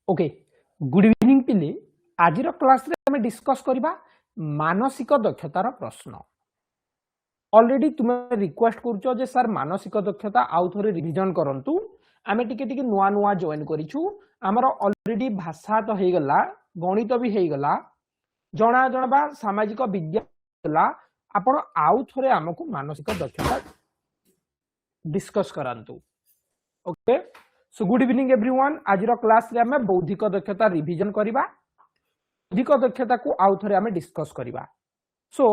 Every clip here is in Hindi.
ओके गुड इवनिंग पिले आज क्लास रे हमें डिस्कस करबा मानसिक दक्षतार प्रश्न ऑलरेडी तुम्हें रिक्वेस्ट करूचो जे सर मानसिक दक्षता आउ थोरे रिवीजन करंतु आमे टिके टिके नुआ नुआ जॉइन करिछु हमर ऑलरेडी भाषा तो हे गला गणित भी हे गला जणा जणबा सामाजिक विज्ञान गला आपण आउ थोरे हमकु मानसिक दक्षता डिस्कस करंतु okay so good evening everyone आज क्लास रे हमें बौद्धिक दक्षता रिवीजन करबा बौद्धिक दक्षता को आउ थोरे हमें डिस्कस करबा सो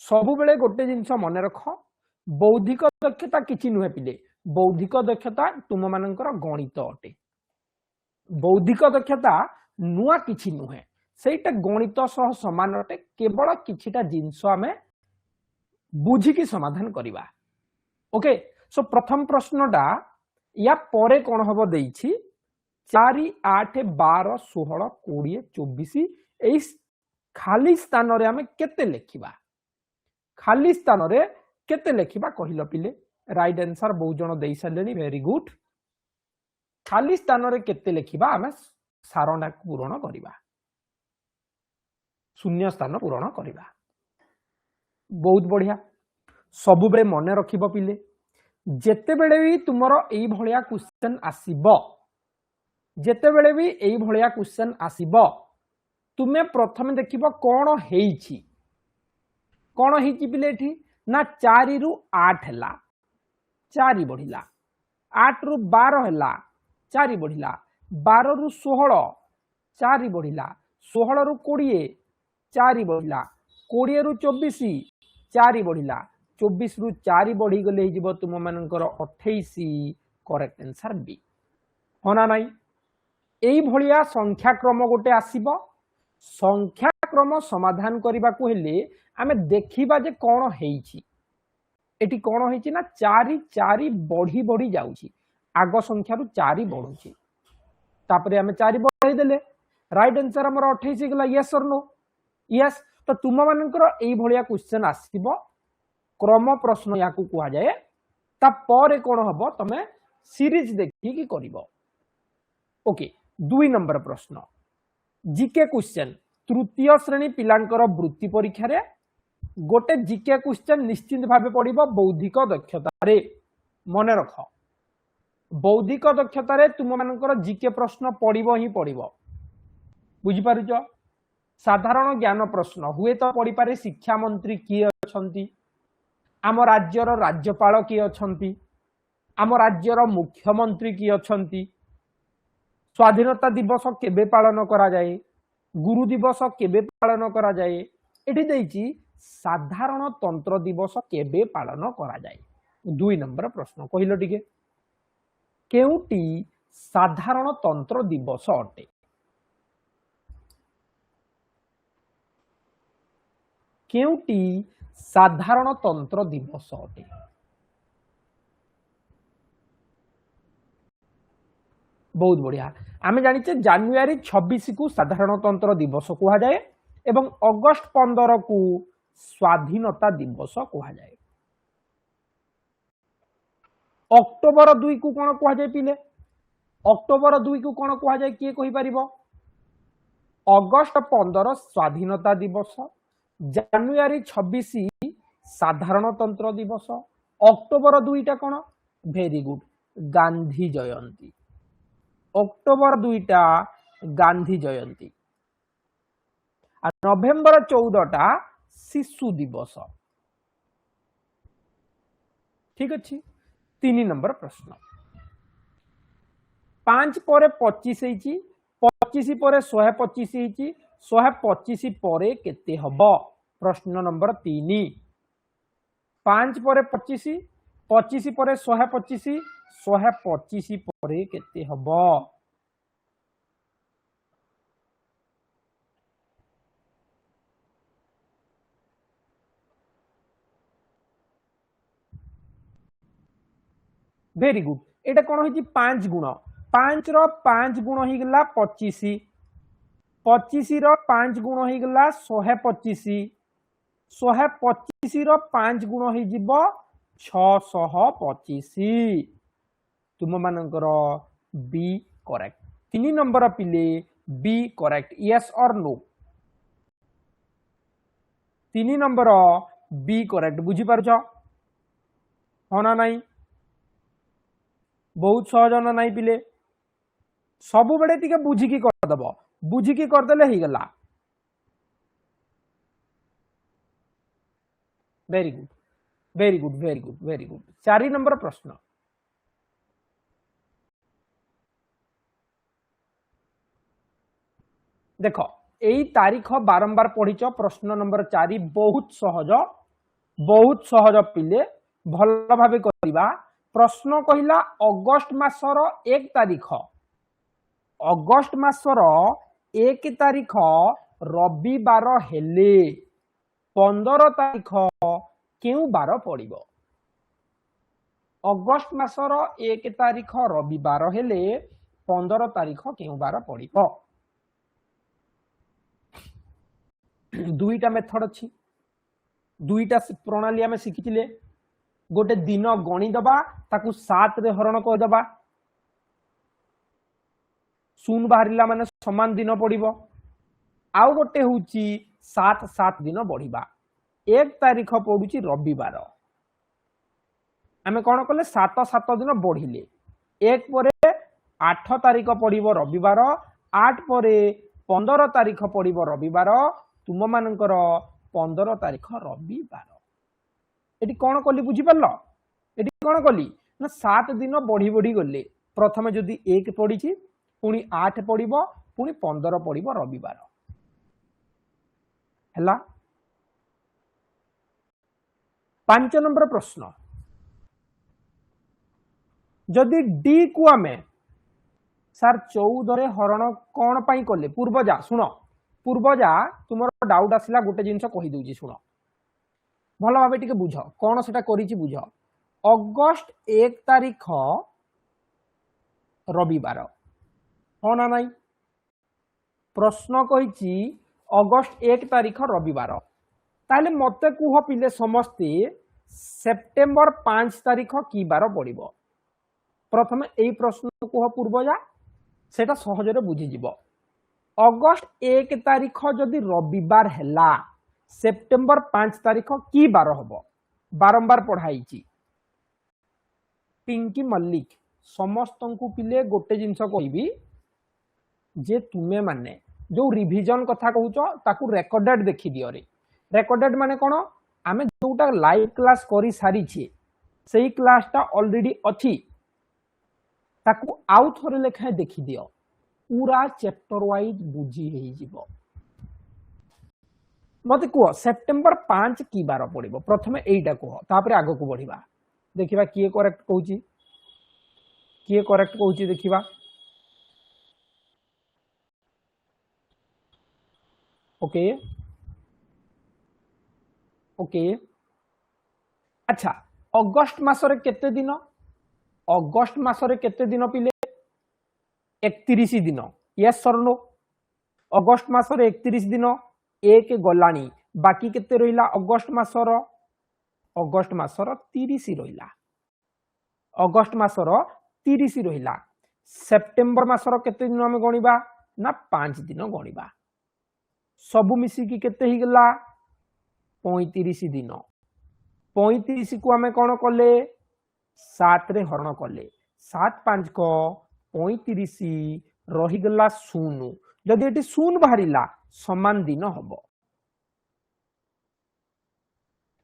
सबु बेले गोटे जिंस मन रख बौद्धिक दक्षता किछि नुहे पिले बौद्धिक दक्षता तुम मानकर गणित अटे बौद्धिक दक्षता नुआ किछि नुहे सेटा गणित सह समान अटे केवल किछिटा जिंस हमें बुझी की समाधान करबा ओके सो प्रथम प्रश्नटा या परे कौन हम देछि 4 8 12 16 20 24 एई खाली स्थान रे हमें केते लेखिबा खाली स्थान रे केते लेखिबा कहिलो पिले राइट आंसर बहु जण देई सालेनी वेरी गुड खाली स्थान रे केते लेखिबा हमें सारणा पूर्ण करबा शून्य स्थान पूर्ण करबा बहुत बढ़िया सबु बेले मने रखिबो पिले जेते बेले भी तुमरो एई भलिया क्वेश्चन आसीबो जेते बेले भी एई भलिया क्वेश्चन आसीबो तुमे प्रथम देखिबो कोन हेइछि पिले एठी ना 4 रु 8 हला 4 बढ़िला 8 रु 12 हला 4 बढ़िला 12 रु 16 4 बढ़िला 16 रु 20 4 बढ़िला 20 रु 24 4 बढ़िला 24 रु 4 बढ़ी गले हिजबो तुम मानकर 28 करेक्ट आंसर बी होना नाही एई भलिया संख्या क्रम गोटे आसीबो संख्या क्रम समाधान करबा को हेले आमे देखिबा जे कोन हेइछि एटी कोन हेइछि ना 4 4 बढ़ी बढ़ी जाउछि आगो संख्या रु 4 बढ़ुछि तापरे आमे 4 बढ़ाई देले राइट आंसर हमर 28 गला यस और नो यस तो तुम मानकर एई भलिया क्वेश्चन आसीबो क्रम प्रश्न या कुआ जाए ता परे कोन हबो तमे सीरीज देखि कि करिवो ओके 2 नंबर प्रश्न जीके क्वेश्चन तृतीय श्रेणी पिलांकर वृत्ति परीक्षा रे गोटे जीके क्वेश्चन निश्चित भाबे पड़िबो बौद्धिक दक्षता रे मने रख बौद्धिक दक्षता रे तुम मानकर जीके प्रश्न पड़िबो ही पड़िबो बुझि पारुचो साधारण ज्ञान प्रश्न हुए तो पड़ी पारे शिक्षा मंत्री किए अछंती आम राज्यर राज्यपाल किए अछंती आम राज्यर मुख्यमंत्री किए अछंती स्वाधीनता दिवस केबे पालन करा जाए गुरु दिवस केबे पालन करा जाए एठी देइची साधारण तंत्र दिवस केबे पालन करा जाए 2 नंबर प्रश्न कहिलो टिके केउटी साधारण तंत्र दिवस अटे केउटी साधारण तंत्र दिवस अटे बहुत बढ़िया आमे जानिचे जनवरी 26 को साधारण तंत्र दिवस कहा जाए एवं अगस्त 15 को स्वाधीनता दिवस कहा जाए अक्टोबर 2 को कौन कहा जाए पिले अक्टोबर 2 को कौन कहा जाए किए कहि परिबो अगस्त 15 स्वाधीनता दिवस जनवरी 26 साधारण तंत्र दिवस अक्टोबर 2 टा कौन वेरी गुड गांधी जयंती अक्टोबर 2 टा गांधी जयंती और नवेम्बर 14 टा शिशु दिवस ठीक अच्छी 3 नंबर प्रश्न 5 पर 25 ହେଇଛି 25 पर 125 ହେଇଛି 125 पर केते हबो प्रश्न नंबर 3 5 पर 25 25 पर 125 125 पर केते हबो वेरी गुड एटा कोन होई 5 गुण 5 रो 5 गुण हो गला 25 25 रो 5 गुण हो गला 125 125 रो 5 गुण हो जिवो 625 तुम मानकर बी करेक्ट तीन नंबर पिले बी करेक्ट यस और नो तीन नंबर बी करेक्ट बुझी पारछ हाँ ना नहीं बहुत सहज ना नहीं पिले सबु बेले टिके बुझिकी करदब बुझिकी करदेले ही गला very good very good very good very good 4 number प्रश्न देख यही तारीख बारंबार पढ़ीच प्रश्न नंबर 4 बहुत सहज पिले भल भाव करवा प्रश्न कहला अगस्ट मासर 1 तारीख अगस्ट मासर 1 तारीख रविवार हेले 15 तारीख केउ बार पड़िबो अगस्ट मासर 1 तारीख रविवार हेले 15 तारीख केउ बार पड़िबो दुईटा मेथड अच्छी दुईटा प्रणाली आम शिखी गोटे दिन गणीदबा ताकू 7 रे हरण करदबा शून्य बाहरिला माने समान दिन पड़िबो आउ गोटे होची 7 दिन बढ़िबा 1 तारीख पड़ुची रविवार आमे कोन कले 7 दिन बढ़िले 1 परे 8 तारीख पड़िबो रविवार 8 परे 15 तारीख पड़िबो रविवार तुम मानकर 15 तारीख रविवार एटी कौन कली बुझी पारल एटी कौन कली ना 7 दिन बढ़ी बढ़ी गले प्रथम जदि 1 पड़ी पुणी 8 पड़िबो पुणी 15 पड़िबो रविवार हैला 5 नंबर प्रश्न जदि डी को आमे सर 14 रे हरण कौन पाई कले पूर्वजा सुनो पूर्वजा तुम डाउट आसला गोटे जिनस कही दूची शुण भल भाव टे बुझ कौन से बुझ अगस्ट 1 तारीख रविवार हाँ ना नहीं प्रश्न कही अगस्ट 1 तारीख रविवार ताले मते कुह पिले समस्ते सेप्टेम्बर 5 तारीख कि बार पड़िबो प्रथम एई प्रश्न कुह पूर्वजा सेटा सहजरे बुझी जिवो अगस्ट 1 तारीख जदि रविवार हैला सेप्टेम्बर 5 तारीख की बार हम बारंबार पढ़ाई पिंकी मल्लिक समस्त को पिले गोटे जिनस कहबी जे तुमे माने जो रिविजन कथा कहूच ताकू रेकर्डेड देखी दियो रे रेकर्डेड माने कोन आमे जोटा लाइव क्लास करी सारी छे सेही क्लासटा ऑलरेडी अछि ताकू आउ थोरे लेखा देखी दियो पूरा चैप्टर वाइज बुझी हे जीवो मते कुह सेप्टेम्बर 5 की बार पड़िबो प्रथमे एइटा कुह तापरे आगो को बढ़िबा देखिबा किए करेक्ट कहूची देखिबा ओके ओके अच्छा अगस्त मासरे केते दिन अगस्त मासरे केते दिन पिले 31 दिन यस सर नो अगस्त मासरे 31 दिन एक गलानी बाकी केते रहिला अगस्त मासर 30 रहिला अगस्त मासर 30 रहिला सेप्टेम्बर मासर केते दिन हम गणिबा ना 5 दिन गणिबा सबु मिसी की केते ही गला 35 दिन 35 को आमे कोन कले 7 रे हरण कले 7 5 को 35 रहीगला शून्य जदि एटी शून्य बाहरिला समान दिन हम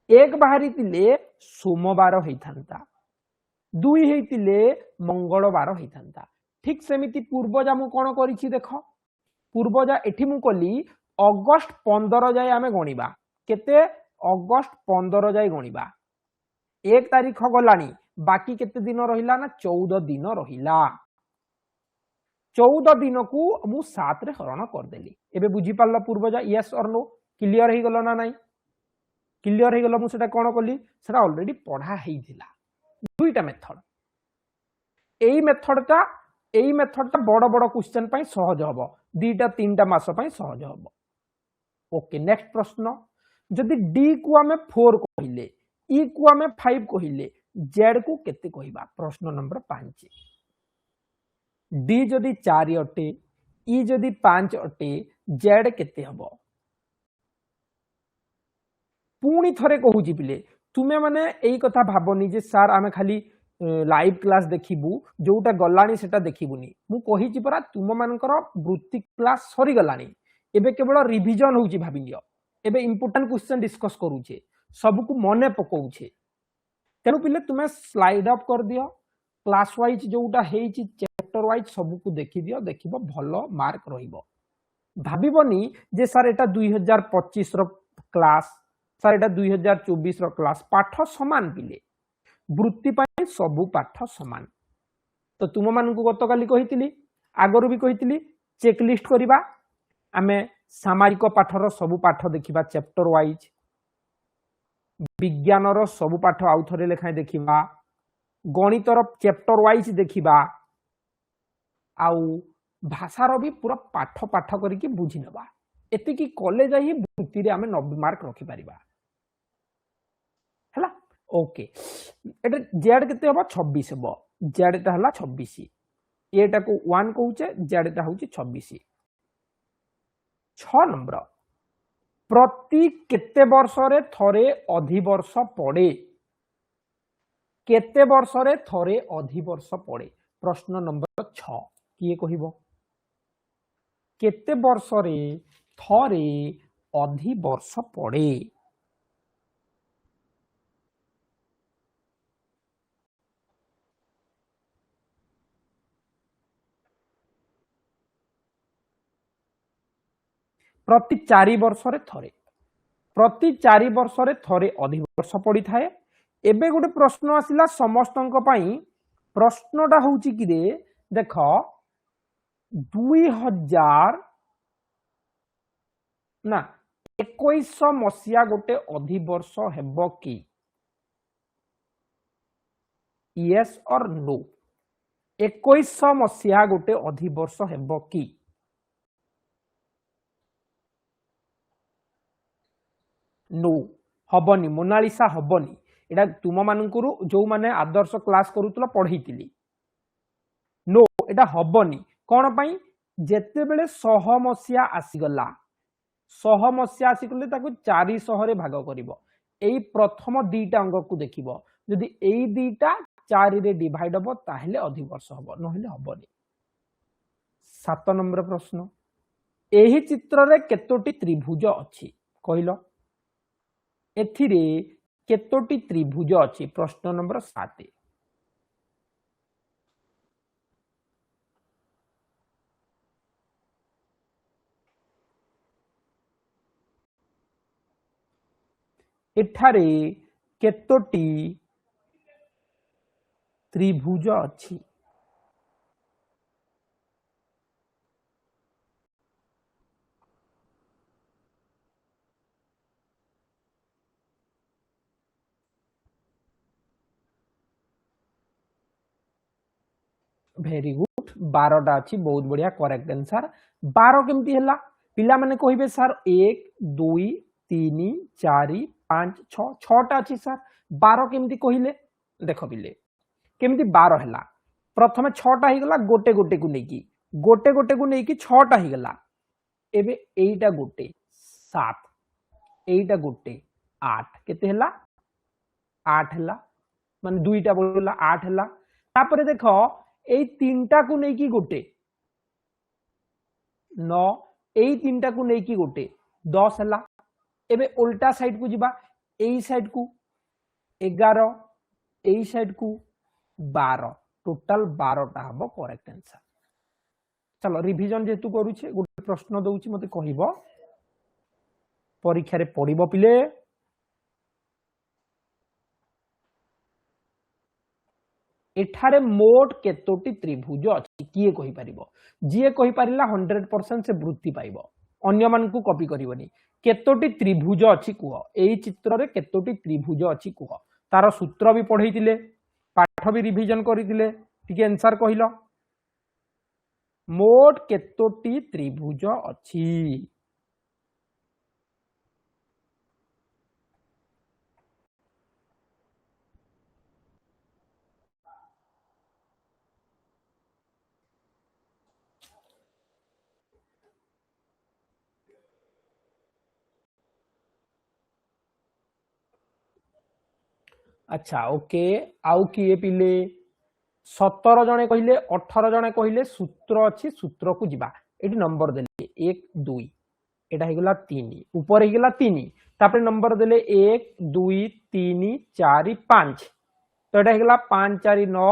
एक बाहरी तिले सोमवार होइथांता दुई हेतिले मंगलवार होइथांता ठीक सेमिति पूर्वजा मु कोन करिछि देख पूर्वजा एठी मु कली अगस्त 15 जाय आमे गणिबा केते अगस्त 15 जाय गणिबा 1 तारीख गलानी बाकी केते दिन रहिला ना 14 दिन रहिला 14 दिन को मु 7 रे हरण कर देली एबे बुझी पारला पूर्वजा यस और नो क्लियर हे गलो ना नाही क्लियर हे गलो मु सेटा कोन कली सेटा ऑलरेडी पढ़ा हेइथिला दुईटा मेथड एई मेथडटा बड़ बड़ क्वेश्चन पई सहज हबो दुईटा तीनटा मास पई सहज हबो ओके नेक्स्ट प्रश्न जदि डी को आमे 4 कहिले ई को आमे 5 कहिले जेड को केते कहिबा प्रश्न नंबर 5 डी जदि 4 अटे ई जदि 5 अटे जेड केते हबो पुणी थरे कहूची पिले तुमे माने एई कथा भाबनी जे सार आमे खाली लाइव क्लास देखिबू जोटा गलानी सेटा देखिबुनी मु कहिची परा तुम मानकर वृत्ति क्लास सरी गलानी एबे केवल रिवीजन होउची भाबी लियो एबे इंपोर्टेंट क्वेश्चन डिस्कस करूचे सब को मने पकोउचे तेनु पिले तुमे स्लाइड अप कर दियो क्लास वाइज जोटा हेची चैप्टर वाइज सब को देखि दियो देखिबो भलो मार्क रहिबो भाबिबनी जे सर एटा 2025 रो क्लास सर एटा 2024 रो क्लास पाठ समान पिले वृत्ति पाई सबु पाठ समान तो तुम मान को गतकाली कही आगरू भी कही चेकलिस्ट करवा आमे सामाजिक पाठर सबु पाठ देखिबा चैप्टर वाइज विज्ञानर सबु पाठ आउ थरे लेखाय देखिबा गणितर चैप्टर वाइज देखिबा आउ भाषार भी पूरा पाठ पाठ करके बुझी नबा एति की कॉलेज ही वृत्ति रे आमे 90 मार्क रखि परिबा हला ओके एटा जेड केते हबो 26 हबो जेड एटा हला 26 एटा को 1 कहूचे जेड एटा होची 26 6 नंबर प्रति केते वर्ष रे थरे अधिवर्ष पड़े केते वर्ष रे थरे अधिवर्ष पड़े प्रश्न नंबर 6 किए कहिबो केते वर्ष रे थरे अधिवर्ष पड़े प्रति 4 वर्ष रे थरे प्रति 4 वर्ष रे थरे अधिवर्ष पड़ी थाए एबे गोटे प्रश्न आसिला समस्तंक पई प्रश्नटा होउची कि रे देख 2000 ना 2100 मसिया गोटे अधिवर्ष हेबो कि यस और नो 2100 मसिया गोटे अधिवर्ष हेबो कि नो हबनी मोनालिसा हबनी एटा तुम मानकुरु जो माने आदर्श क्लास करूतला पढैतिली नो एटा हबनी कोन पई जेते बेले 100 मसिया आसीगला 100 मसिया आसीगले ताकू 400 रे भाग करिवो एई प्रथम दीटा अंक को देखिवो जदि एई दीटा 4 रे डिवाइड हबो ताहले अधिवर्ष हबो नहले हबनी 7 नंबर प्रश्न एही चित्र रे केतोटी त्रिभुज अछि कहिलो एथिरे केतोटी त्रिभुज अछि प्रश्न नंबर 7 एठारे केतोटी त्रिभुज अछि वेरी गुड 12टा अच्छी बहुत बढ़िया करेक्ट आंसर 12 केमती हैला पिला माने कहिबे सर 1 2 3 4 5 6 6टा अच्छी सर 12 केमती कहिले देख पिले केमती 12 हैला प्रथमे 6टा ही गला गोटे गोटे को नेकी 6टा ही गला एबे एईटा गोटे 7 एईटा गोटे 8 केते हैला 8 हैला माने दुईटा बोलला 8 हैला तापरे देखो एई तीनटा को नेकी गोटे 9 एई तीनटा को नेकी गोटे 10 हैला एबे उल्टा साइड को जिबा एई साइड को 11 एई साइड को 12 टोटल 12टा हबो करेक्ट आंसर चलो रिवीजन जेतु करूचे गोटे प्रश्न दउची मते कहिबो परीक्षा रे पढिबो पिले एठारे मोट केतोटी त्रिभुज अछि किए कहि परिबो जिए कहि परिला 100% से वृत्ति पाइबो अन्य मान को कॉपी करिवनी केतोटी त्रिभुज अछि कुह एई चित्र रे केतोटी त्रिभुज अछि कुह तार सूत्र भी पढैतिले पाठ भी रिवीजन करितिले ठीक आंसर कहिलो मोट केतोटी त्रिभुज अछि अच्छा ओके आउ किए पिले 17 जने कहले 18 जने कहले सूत्र अच्छी सूत्र को जीवा ये नंबर देले 1 2 एटा हेगला 3 ऊपर हेगला 3 तापर नंबर देले 1 2 3 4 5 तो एटा हेगला 5 4 9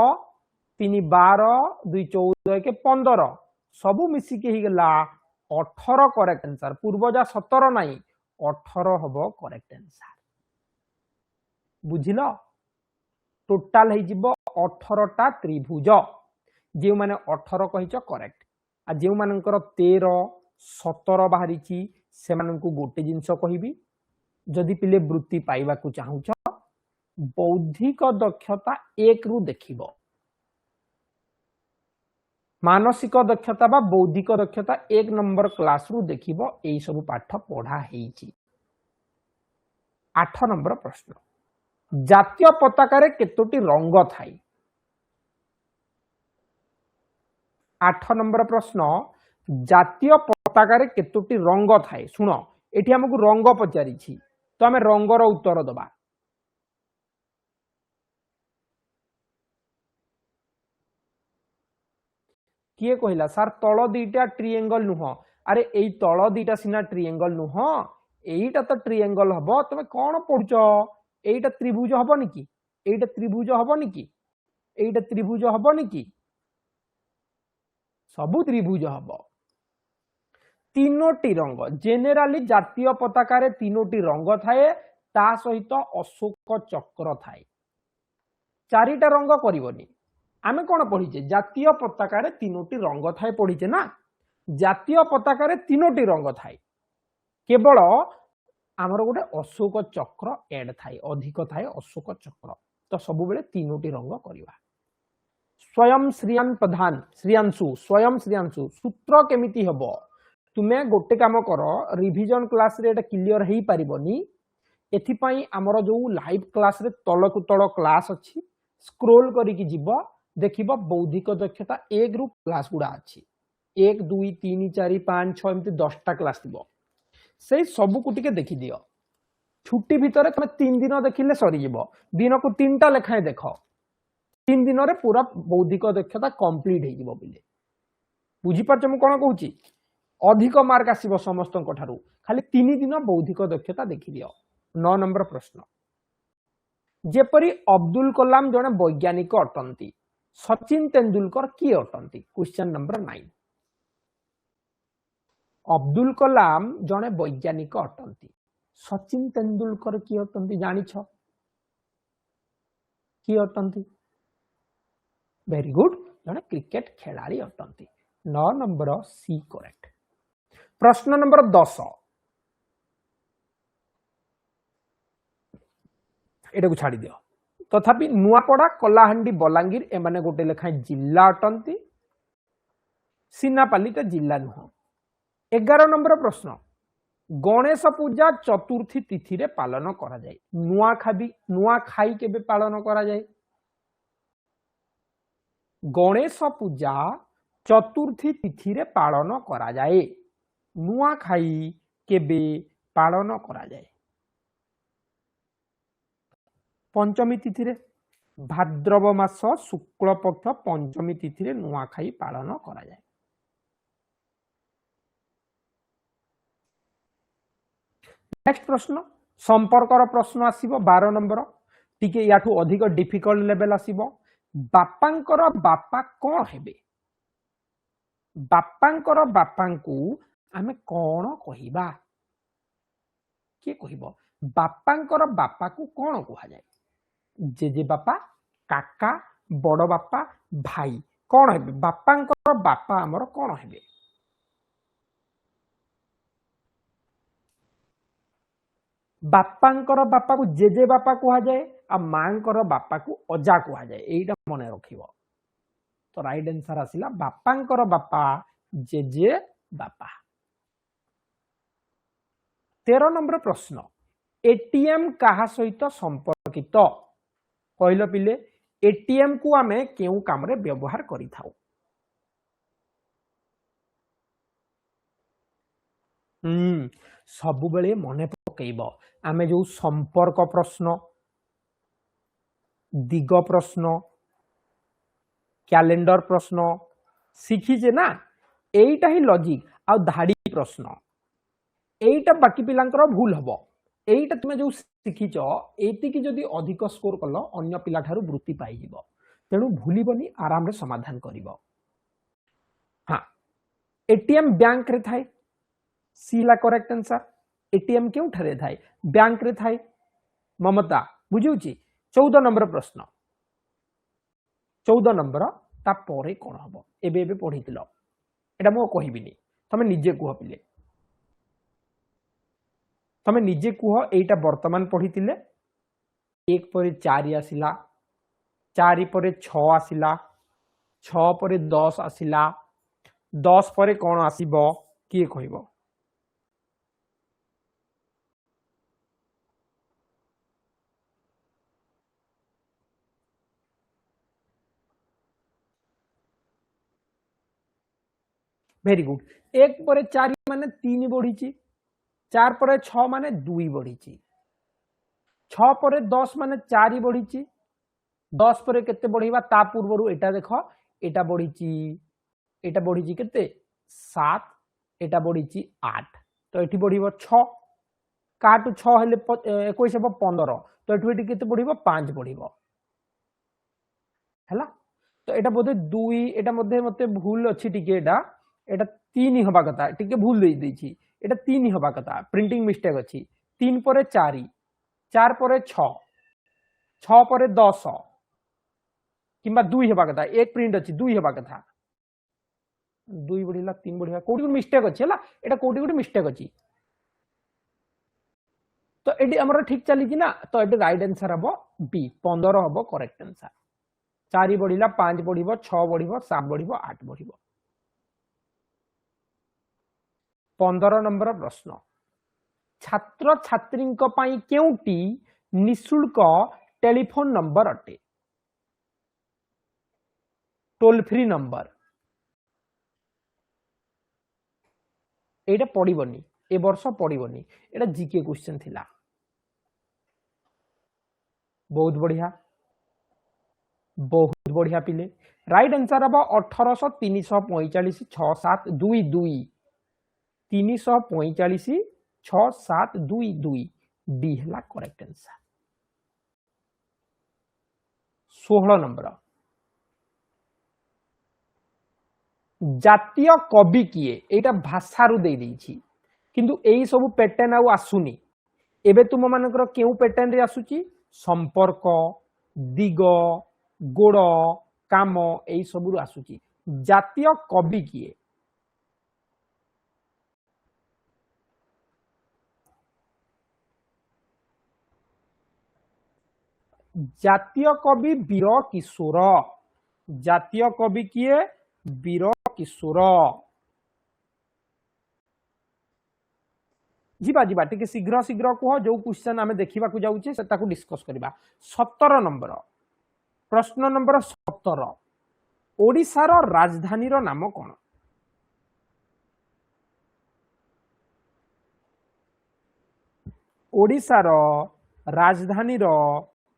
3 12 2 14 1 15 सबू मिसिकी हेगला 18 करेक्ट आंसर पूर्वजा 17 नहीं 18 हबो करेक्ट आंसर बुझिलो टोटाल हो 18टा त्रिभुज जो मैंने 18 कहीच करेक्ट आ जो मानकर 13 17 बाहरी से गोटे जिनस कहबी जदि पिले वृत्ति पाइबा को चाहूच बौद्धिक दक्षता 1 रु देखिबो मानसिक दक्षता बा बौद्धिक दक्षता 1 नंबर क्लास रु देखिबो एई सब पाठ पढ़ा हेइची 8 नंबर प्रश्न जातीय पताकार केतोटी रंग थाई 8 नंबर प्रश्न जातीय पताकार केतोटी रंग थाए शुण एठी हमकु रंग पचारि तो आम रंगर उत्तर दबा किए कहला सार तल दीटा ट्रिएंगल नुह अरे एई तल दीटा सिना ट्रिएंगल नुह एईटा तो ट्रिएंगल हबो तमे कोन पढुछ एईटा त्रिभुज हबनी कि एईटा त्रिभुज हबनी कि एईटा त्रिभुज हबनी कि सबु त्रिभुज हबो तीनोटी रंग जेनेराली जातीय पताकार तीनोटी रंग थाए ता सहित अशोक चक्र थाए चारिटा रंग करिवनी आमे कोन पढिचे जातीय पताकार तीनोटी रंग थाए पढिचे ना जातीय पताकार तीनोटी रंग थाए केवल आमर गोटे अशोक चक्र एड थाए अधिक थाए अशोक चक्र तो सब बेले तीनोटी रंग करिवा स्वयं श्रियान प्रधान श्रियांशु स्वयं श्रियांशु सूत्र केमिति हबो तुमे गोटे काम कर रिविजन क्लास रे एटा क्लियर हेई परिबनी एथिपाई आमर जो लाइव क्लास रे तल को तल क्लास अछि स्क्रोल करी कि जीवो देखिबो बौद्धिक दक्षता 1 रु क्लास गुडा अछि 1 2 3 4 5 6 एमती 10टा क्लास थिबो से सब को टिके देखि दियो छुट्टी भितर तुम 3 दिन देखिले सरी जीवो दिन को 3टा लेखाए देख 3 दिन रे पूरा बौद्धिक दक्षता कंप्लीट हे जीवो बिले बुझी परछ मु कोन कहूची अधिक मार्क आसीबो समस्त ठारू खाली 3 दिन बौद्धिक दक्षता देखि दियो 9 नंबर प्रश्न जेपरी अब्दुल कलाम जने वैज्ञानिक अटंती सचिन तेंदुलकर किए अटंती क्वेश्चन नंबर 9 अब्दुल कलाम जने वैज्ञानिक अटंती सचिन तेंदुलकर किए अटंती जानि छ किए अटंती वेरी गुड जने क्रिकेट खिलाड़ी अटंती 9 नंबर सी करेक्ट प्रश्न नंबर 10 एटा को छाड़ी दियो तथापि नुआपड़ा कलाहांडी बलांगीर एमाने गोटे लेखा जिला अटंती सीनापालीटा जिला नुह 11 नंबर प्रश्न गणेश पूजा चतुर्थी तिथि रे पालन करा जाए नुआ खाई केबे पालन करा जाए गणेश पूजा चतुर्थी तिथि रे पालन करा जाए नुआ खाई केबे पालन करा जाए पंचमी तिथि रे भाद्रव मास शुक्ल पक्ष पंचमी तिथि रे नुआ खाई पालन करा जाए नेक्स्ट प्रश्न संपर्कर प्रश्न आसीबो 12 नंबर टिके याठू अधिक डिफिकल्ट लेवल आसीबो बापांकर बापा कोन हेबे बापांकर बापांकू आमे कोन कहिबा के कहिबो बापांकर बापा को कोन कहा जाए जेजे बापा काका बड़ बापा भाई कोन हेबे बापांकर बापा हमर कोन हेबे बापांकर बापा को जेजे बापा कहा जाए आ मांकर बापा को अजा कहा जाए एटा मने रखिबो तो राइट आंसर आसिला बापांकर बापा जेजे बापा 13 नंबर प्रश्न एटीएम कहा सहित संपर्कित कहलो पिले एटीएम को आमे केउ काम रे व्यवहार करि थाउ सब बेले मने पकेइबो आमे जो संपर्क प्रश्न दिग प्रश्न कैलेंडर प्रश्न शिखीचे ना एटा ही लॉजिक आ धाड़ी प्रश्न एटा बाकी पिलांकर भूल हबो एटा तुमे जो शिखीच एति की जदी अधिक स्कोर कलो अन्य पिला ठारू वृत्ति पाई जिवो तेणु भूलिबनी आराम रे समाधान करिवो हां एटीएम बैंक रे थाए सी ला करेक्ट आंसर एटीएम क्यों ठरे थाए बैंक रे थाए ममता बुझुची 14 नंबर प्रश्न 14 नंबर ता परे कोन हबो एबे एबे पढितिलो एटा मो कहिबिनी तमे निजे कुह पिले तमे निजे कुह एटा वर्तमान पढितिले 1 परे 4 आसिला 4 परे 6 आसिला 6 परे 10 आसिला 10 परे कोन आसीबो किए कहिबो वेरी गुड 1 परे 4 माने 3 बढ़ी 4 परे 6 माने 2 बढ़ी 6 परे 10 माने 4 बढ़ी 10 परे केते बढ़ीबा ता पूर्वरु एटा देखो एटा बढ़ी केते 7 एटा बढ़ी 8 तो एठी बढ़ीबो 6 काटू 6 हेले 21 हेबो 15 तो एठी केते बढ़ीबो 5 बढ़ीबो हैला तो एटा बोधे 2 एटा मध्ये मते भूल अछि टिके एटा 3 हबा कथा टिके भूल दे दैछि एटा 3 हबा कथा प्रिंटिंग मिस्टेक अछि 3 परे 4 4 परे 6 6 परे 10 किंबा 2 हबा कथा एक प्रिंट अछि 2 हबा कथा 2 बढ़िला 3 बढ़िला कोडी मिस्टेक अछि हला एटा कोडी कोडी मिस्टेक अछि तो एटी हमर ठीक चली कि ना तो एटी राइट आंसर हबो बी 15 हबो करेक्ट आंसर 4 बढ़िला 5 बढ़िबो 6 बढ़िबो 7 बढ़िबो 8 बढ़िबो 15 नंबर प्रश्न छात्र छात्री केउटी निशुल्क टेलीफोन नंबर अटे टोल फ्री नंबर एटा पड़िबनी ए वर्ष पड़िबनी एटा जीके क्वेश्चन थिला बहुत बढ़िया पिले राइट आंसर अब 1800 345 6 7 2 2 345 6 7 2 2 डी हला करेक्ट आंसर 16 नंबर जातीय कवि किए एटा भाषारु दे दैछि किंतु एई सब पैटर्न आउ आसुनी एबे तुम मानकर केउ पैटर्न रे आसुची संपर्क दिग गोड़ काम एई सब रु आसुची जातीय कवि किए जातीय कवि वीर किशोर जातीय कवि किए वीर किशोर जीवा जीवा टिके शीघ्र शीघ्र कह जो क्वेश्चन आमे देखिबा को जाउचे से ताकू डिस्कस करबा 17 नंबर प्रश्न नंबर 17 ओडिशार राजधानी रो नाम कोन ओडिशार राजधानी रो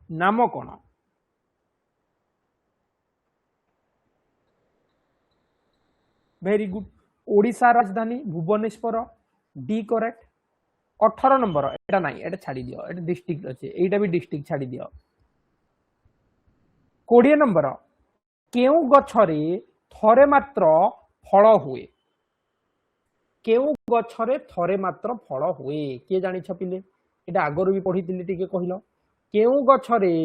नाम कोन वेरी गुड ओडिशा राजधानी भुवनेश्वर डी करेक्ट 18 नंबर एटा नाही एटा छाडी दियो एटा डिस्ट्रिक्ट अछि एटा भी डिस्ट्रिक्ट छाडी दियो 20 नंबर केउ गछरे थरे मात्र फल हुए केउ गछरे थरे मात्र फल हुए के जानि छपिले एटा आगरो भी पढी दिली टिके कहिलो केउ गछरे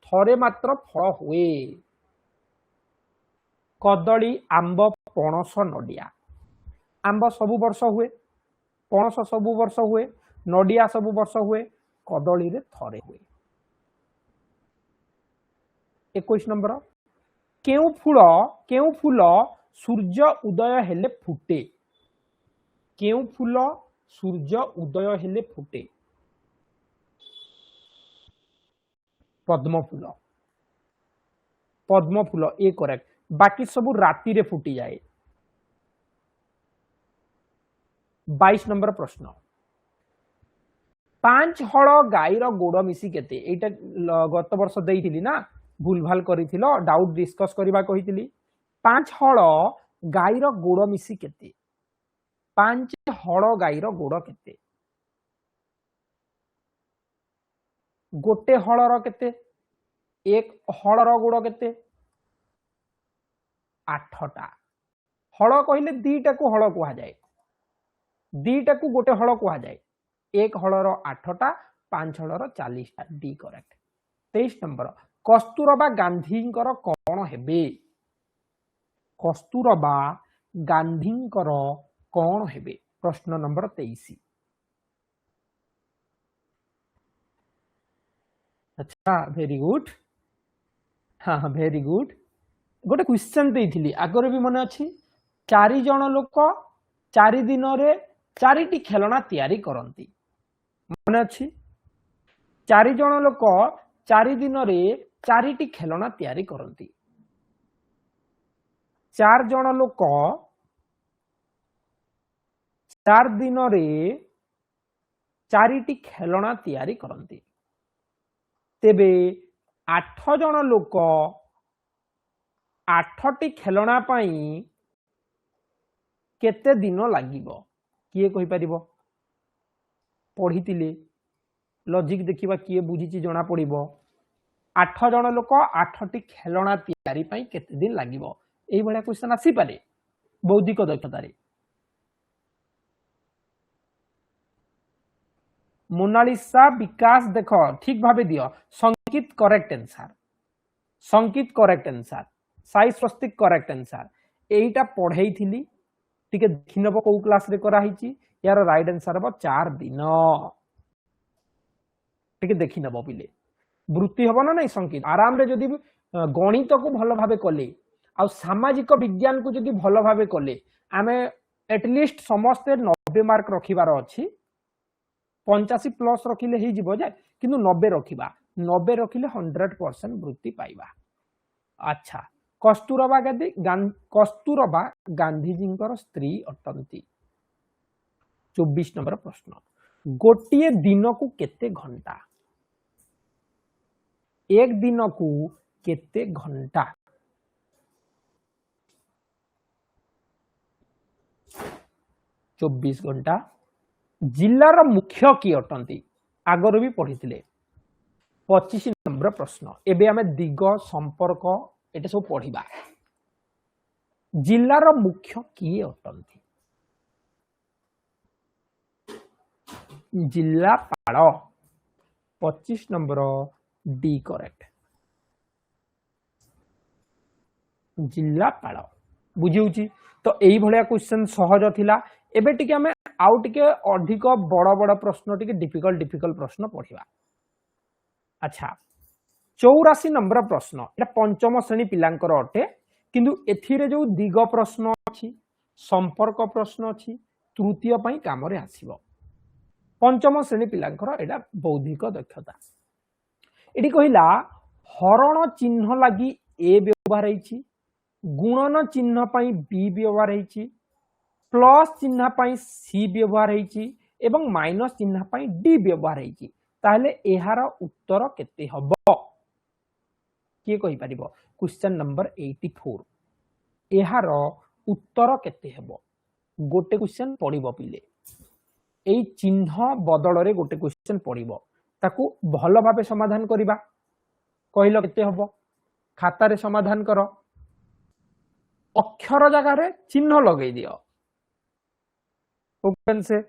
थरे मात्र फल हुए कदली आंब पणस नडिया आंब सबु वर्ष हुए पणस सबु वर्ष हुए नडिया सबु वर्ष हुए कदली रे थरे हुए 21 नंबर केउ फूल सूर्य उदय हेले फुटे केउ फूल सूर्य उदय हेले फुटे पद्म फूल ए करेक्ट बाकी सबु राति रे फुटी जाए 22 नंबर प्रश्न पांच हल गाईर गोड़ मिसी केते एटा गत वर्ष देइथिली ना भूल भाल करिथिलो डाउट डिस्कस करबा कहिथिली पांच हल गाईर गोड़ मिसी केते पांच हल गाईर गोड़ केते गोटे हलर केते एक हलर गोड़ केते आठटा हल कहले दीटा को हल कहा जाए दीटा को गोटे हल कहा जाए एक हलर आठटा पांच हलर 40टा डी करेक्ट 23 नंबर कस्तूरबा गांधींकर कौन हेबे कस्तूरबा गांधींकर कौन हेबे प्रश्न नंबर 23 अच्छा वेरी गुड हाँ हाँ वेरी गुड गोटे क्वेश्चन देइथिली आगर भी मन अच्छी 4 जन लोक 4 दिन रे 4टी खेलना तैयारी करती मन अच्छी 4 जन लोक 4 दिन रे 4टी खेलना तैयारी करती 4 जन लोक 4 दिन रे 4टी खेलना तैयारी करती तेबे 8 जन लोक 8टी खेलना पाई केते दिन लागिबो किए कहि परिबो पढ़ितिले लॉजिक देखिबा किए बुझिची जणा पड़िबो 8 जन लोक 8टी खेलना तैयारी पाई केते दिन लागिबो एई भलिया क्वेश्चन आसी पारे बौद्धिक दक्षता रे मोनालिसा विकास देख ठीक भाबे दियो संकित correct answer संकित correct answer Sai स्वस्तिक करेक्ट आंसर एटा पढ़ाई थिली टिके देखिनबो को क्लास रे करा हिची यार राइट आंसर हबो 4 दिन टिके देखिनबो पिले वृत्ति हबो ना नहीं संकित आराम रे जदी गणित को भलो भाबे कले आ सामाजिक विज्ञान को जदी भलो भाबे कले आमे एटलिस्ट समस्त 90 मार्क रखिबार अछि 85 प्लस रखिले ही जीवो जाय किंतु 90 रखिबा 90 रखिले 100% वृत्ति पाइबा अच्छा कस्तूरबा गांधीजींकर स्त्री अटंती 24 नंबर प्रश्न गोटिए दिन को केते घंटा एक दिन को केते घंटा 24 घंटा जिलार मुख्य किए अटंती आगर भी पढ़ी 25 नंबर प्रश्न एबे आमे दिग संपर्क एटा सब पढ़िबा जिलार मुख्य किए अटंती जिलापाल 25 नंबर डी करेक्ट जिलापाल बुझिउची तो एई भलिया क्वेश्चन सहज थिला एबे टिके हमें आउ टिके अधिक बड़ बड़ प्रश्न टिके डिफिकल्ट प्रश्न पढ़िबा अच्छा 84 नंबर प्रश्न एटा पंचम श्रेणी पिलांकर अटे किंतु एथिरे जो दिग प्रश्न अछि संपर्क प्रश्न अछि तृतीय पई काम रे आसीबो पंचम श्रेणी पिलांकर एटा बौद्धिक दक्षता एटी कहिला हरण चिन्ह लागि ए व्यवहार हैछि गुणन चिन्ह पई बी व्यवहार हैछि प्लस चिन्ह पई सी व्यवहार हैछि एवं माइनस चिन्ह पई डी व्यवहार हैछि ताहले एहार उत्तर केते हबो किए कहि परिबो क्वेश्चन नंबर 84 एहार उत्तर केते हबो गोटे क्वेश्चन पड़िबो पिले एई चिन्ह बदल रे गोटे क्वेश्चन पड़िबो ताकू भलो भाबे समाधान करिबा कहिलो केते हबो खाता रे समाधान करो अक्षर जगह रे चिन्ह लगै दियो ओपन से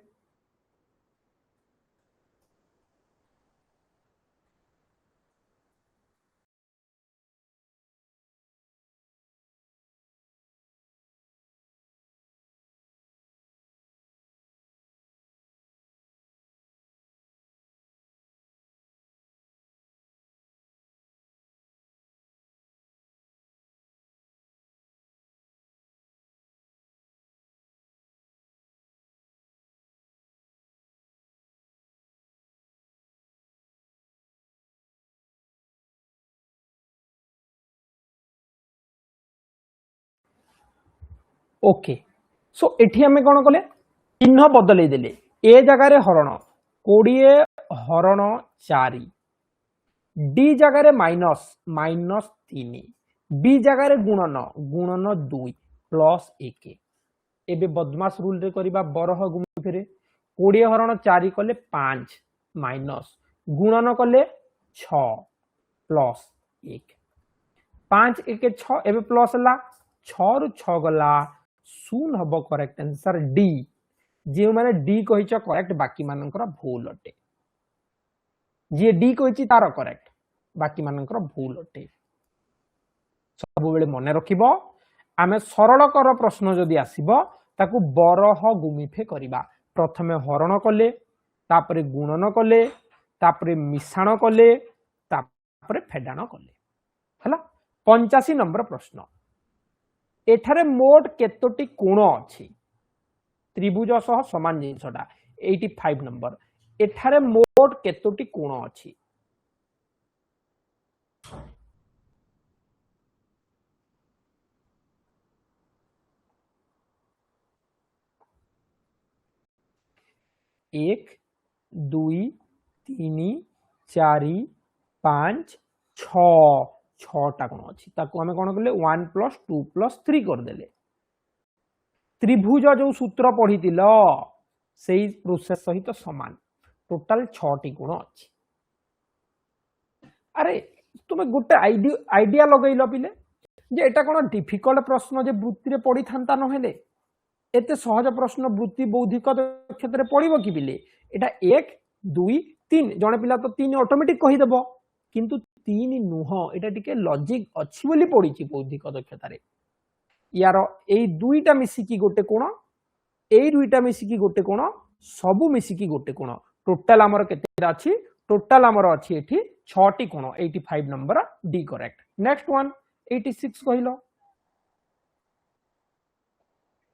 ओके सो एठी हमें कोन कले चिन्ह बदलै देले ए जगह रे हरण 20 हरण 4 डी जगार माइनस माइनस 3 बी जगार गुणन गुणन 2 प्लस 1 एबे बदमाश रूल रे करिबा बरह गुमिफे 20 हरण 4 कले 5 माइनस गुणन कले 6 प्लस 1 5 1 6 एबे प्लस ला 6 रु 6 गला शून्य hub correct answer D J माने डी कहिच करेक्ट बाकी मानकर भूल अटे जे डी कहिची तार करेक्ट बाकी मानकर भूल अटे सब बेले मने रखिबो आमे सरल कर प्रश्न जदि आसीबो ताकू बरह गुमिफे करिबा प्रथमे हरण कले तापरे गुणन कले तापरे मिश्रण कले तापरे फेडाण कले हला 85 नंबर प्रश्न एठारे मोट केतोटी कोण अछि त्रिभुज सह समान जिनसटा 85 नंबर एठारे मोट केतोटी कोण अछि एक दुई तीन चारि पांच छटा कोण अछि ताकू हमें कोण करले 1 + 2 + 3 कर देले त्रिभुज जो सूत्र पढ़ीतिल सेही प्रोसेस सहित समान टोटल 6टी कोण अछि अरे तुम गोटे आइडिया लगैल पिले जे एटा कोन डिफिकल्ट प्रश्न जे वृत्ति रे पड़ी थांता न हेले एते सहज प्रश्न वृत्ति बौद्धिक क्षेत्र में पड़िबो कि बिले एटा 1 2 3 जने पिला तो 3 ऑटोमेटिक कहि देबो किंतु 3 नुह एटा टिके लॉजिक अछि बोली पड़ीची बौद्धिक दक्षता रे यार एई दुईटा मिसिकी गोटे कोण एई दुईटा मिसिकी गोटे कोण सबु मिसिकी गोटे कोण टोटल हमर केतेटा अछि टोटल हमर अछि एठी 6टी कोण 85 number D correct next one 86 कहिलो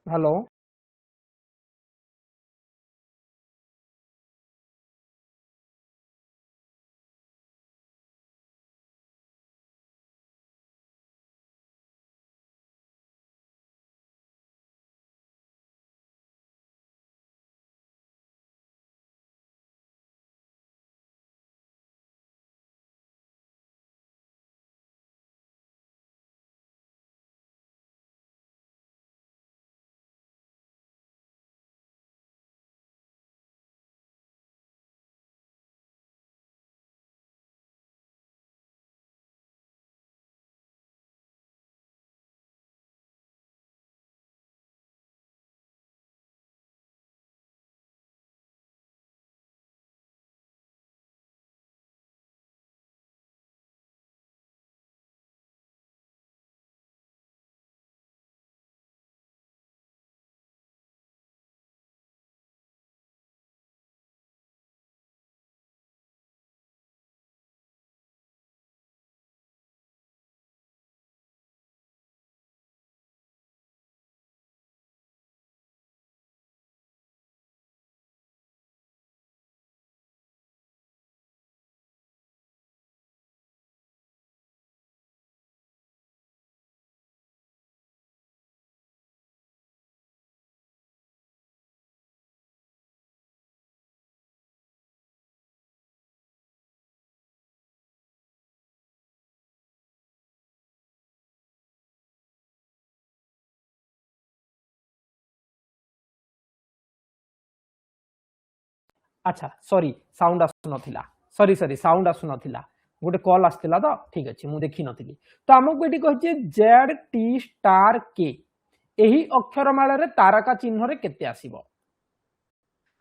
हेलो अच्छा सॉरी साउंड आसु नथिला सॉरी साउंड आसु नथिला गोटे कॉल आसथिला तो ठीक अछि मु देखि नथिली तो हमको एटी कहचे जेड टी स्टार के एही अक्षरमाला रे तारका चिन्ह रे केते आसीबो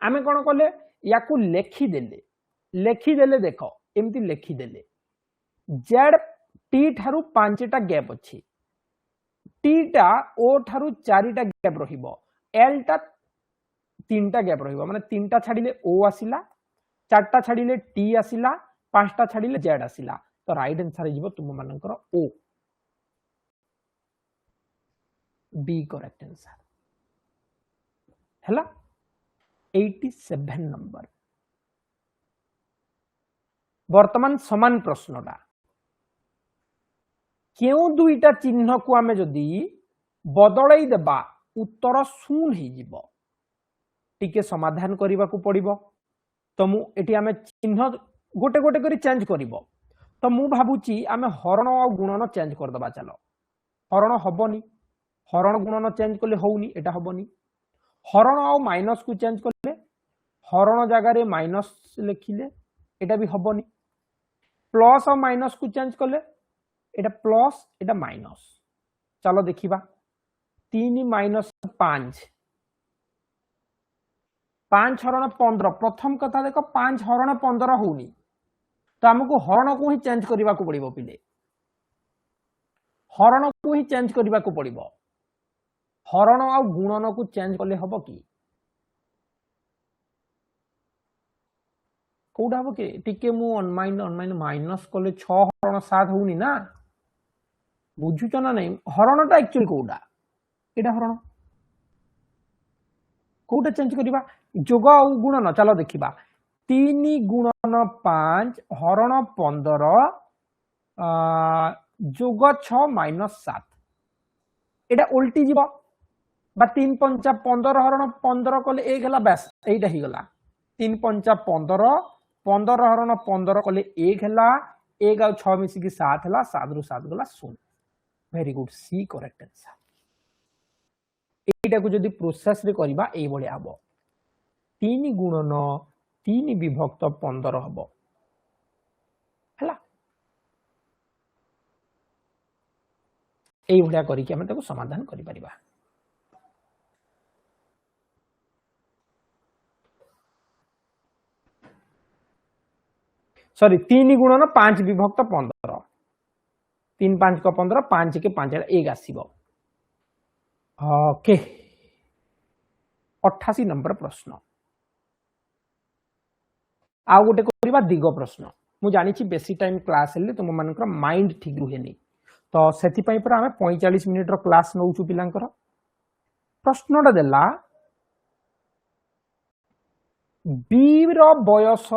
आमे कोन कले याकू लेखि देले देखो एमती लेखि देले जेड टी थारु 5टा गैप अछि टी टा ओ थारु 4टा गैप रहिबो एल टा 3टा गैप रहिबो माने 3टा छाडिले ओ आसिला 4टा छाडिले टी आसिला 5टा छाडिले जेड आसिला तो राइट आंसर हिजबो तुम मानकर ओ बी करेक्ट आंसर हला 87 नंबर वर्तमान समान प्रश्नटा क्यों दुईटा चिन्ह को आमे जदी बदलाई देबा उत्तर शून्य ही जीवो टिके समाधान करने को पड़िबो तो मु एटी आमे चिन्ह गोटे गोटे करी चेंज करिवो तो मु भाबुची आमे हरण आ गुणन चेंज कर दबा चलो हरण हबनी हरण गुणन चेंज कले होउनी एटा हबनी हरण आ माइनस को चेंज कले हरण जगह रे माइनस लिखिले एटा भी हबनी प्लस और माइनस को चेंज कले एटा प्लस एटा माइनस चलो देखिबा 3 माइनस 5 5 हरण 15 प्रथम कथा देखो 5 हरण 15 होउनी तो हमको हरण को ही चेंज करबा को पड़िबो पिले हरण को ही चेंज करबा को पड़िबो हरण आ गुणन को चेंज कले हबो की कोडा हबो के टिके मु अनमाइन माइनस कले 6 हरण 7 होउनी ना बुझुच ना नहीं हरणटा एक्चुअली कोडा एटा हरण कोडा चेंज करबा जोग आ गुणन चलो देखिबा 3 गुणन 5 हरण 15 जोग 6 माइनस 7 एटा उल्टी जीव बा 3 पंचा 15 हरण 15 कले 1 हला बस एटा ही गला 3 पंचा 15 15 हरण 15 कले 1 हला 1 आ 6 मिसी की 7 हला 7 रु 7 गला 0 very good C correct answer एटा को जदी प्रोसेस रे करबा ए बळे आबो 3 गुणन 3 विभक्त 15 हबो हला ए बळे करी के हम ताको समाधान करि परिबा सॉरी 3 गुणन 5 विभक्त 15 3 5 को 15 5 के 5 1 आसीबो ओके 88 नंबर प्रश्न आ गोटे करबा दिग प्रश्न मु जानि छी बेसी टाइम क्लास हेले तुम मानकर माइंड ठीक रुहेनी तो सेति पई पर हमें 45 मिनिट रो क्लास नउछु पिलांकर प्रश्नटा देला बी रो बयस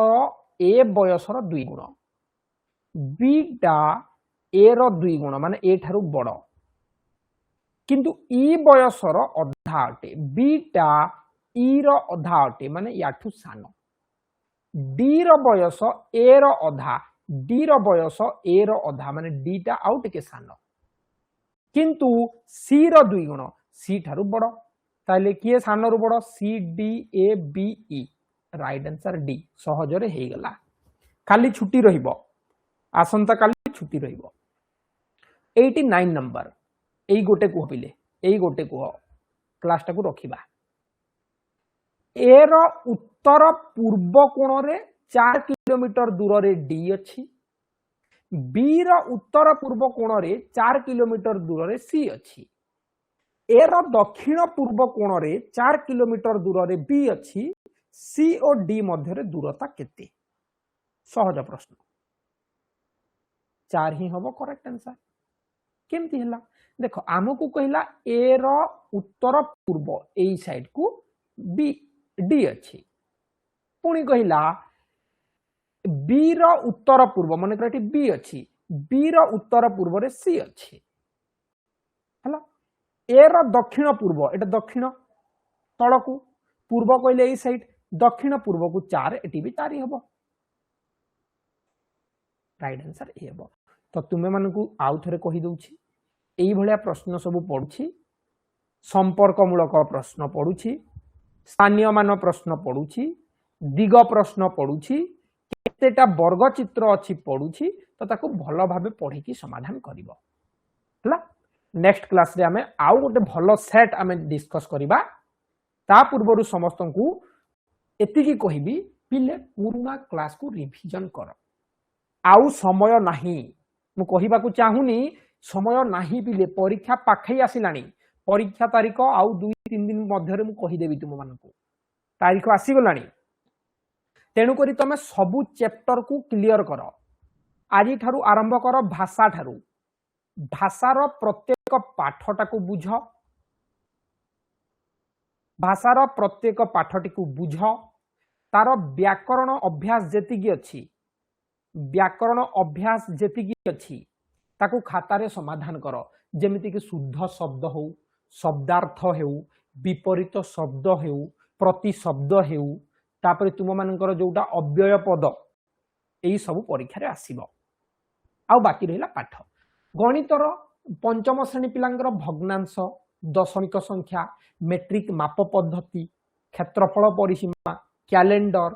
ए बयसर 2 गुण बी टा ए रो 2 गुण माने ए ठारू बड़ किंतु ई बयसर अधा अटे बी टा ई रो अधा अटे माने याठू सान डी रो बयस ए रो अधा डी रो बयस ए रो अधा माने डी टा आउ टिके सान किंतु सी रो 2 गुण सी ठारू बड़ ताले किए सान रु बड़ C D A B E right answer D सहजरे हे गला खाली छुट्टी रहिबो आसंता काली छुट्टी रहिबो 89 नंबर एई गोटे को पिले एई गोटे को क्लास टा को रखिबा ए रो उत्तर पूर्व कोण रे 4 किलोमीटर दूर रे डी अछि बी रो उत्तर पूर्व कोण रे 4 किलोमीटर दूर रे सी अछि ए रो दक्षिण पूर्व कोण रे 4 किलोमीटर दूर रे बी अछि सी और डी मध्य रे दूरता केते सहज प्रश्न 4 ही हबो करेक्ट आंसर केमती हला देखो आमको कहला ए रो उत्तर पूर्व एई साइड को बी डी अछि पुणी कहला बी रो उत्तर पूर्व माने करटी बी अछि बी रो उत्तर पूर्व रे सी अछि हला ए रो दक्षिण पूर्व एटा दक्षिण तळकू पूर्व कहले एई साइड दक्षिण पूर्व को 4 एटी भी 4 हबो राइट आंसर ए हबो तो तुमे मानकू आउ थरे कहि दउछि एई भलिया प्रश्न सब पढुछि संपर्क मूलक प्रश्न पढुछि स्थानीय मान प्रश्न पढुछि दिग प्रश्न पढुछि केतेटा वर्ग चित्र अछि पढुछि तो ताको भलो भाबे पढि की समाधान करिवो हला नेक्स्ट क्लास रे हमें आउ गोटे भलो सेट हमें डिस्कस करिबा ता पूर्वरु समस्तंकू एतिकी कहिबी पिले पुरुना क्लास को रिवीजन कर आउ समय नाही मु कहिबा को चाहुनी समय नाही पिले परीक्षा पाखै आसिलानी परीक्षा तारीख आउ 2-3 दिन मध्य रे मु कहि देबी तुम मानकू तारीख आसी गलानी तेनु करी तमे सबु चैप्टर को क्लियर कर आजि ठारू आरंभ कर भाषा ठारू भाषार प्रत्येक पाठटा को बुझ भाषार प्रत्येक पाठटी को बुझ तार व्याकरण अभ्यास जेतिकी अछि व्याकरण अभ्यास जेतिकी अछि ताको खातारे समाधान कर जेमिति कि शुद्ध शब्द हो शब्दार्थ हेउ विपरीत शब्द हेउ प्रति शब्द हेउ तापर तुम मानकर जोटा अव्यय पद यही सब परीक्षा आसीबो आउ बाकी रहिला पाठ गणितर पंचम श्रेणी पिलांकर भग्नांश दशमिक संख्या मेट्रिक माप पद्धति क्षेत्रफल परिसीमा कैलेंडर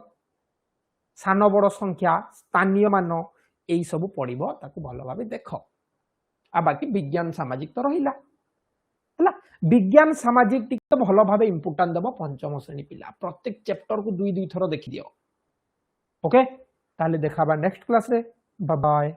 सान बड़ संख्या स्थानीय मान यही सब पड़िबो ताकू भल भाबे देख आ बाकी विज्ञान सामाजिक तो रहिला हला विज्ञान सामाजिक टिके भल भाबे इंपोर्टेंट देबो पंचम श्रेणी पिला प्रत्येक चैप्टर को दुई दुई थरो देखि दियो ओके ताले देखाबा नेक्स्ट क्लास रे बाय बाय।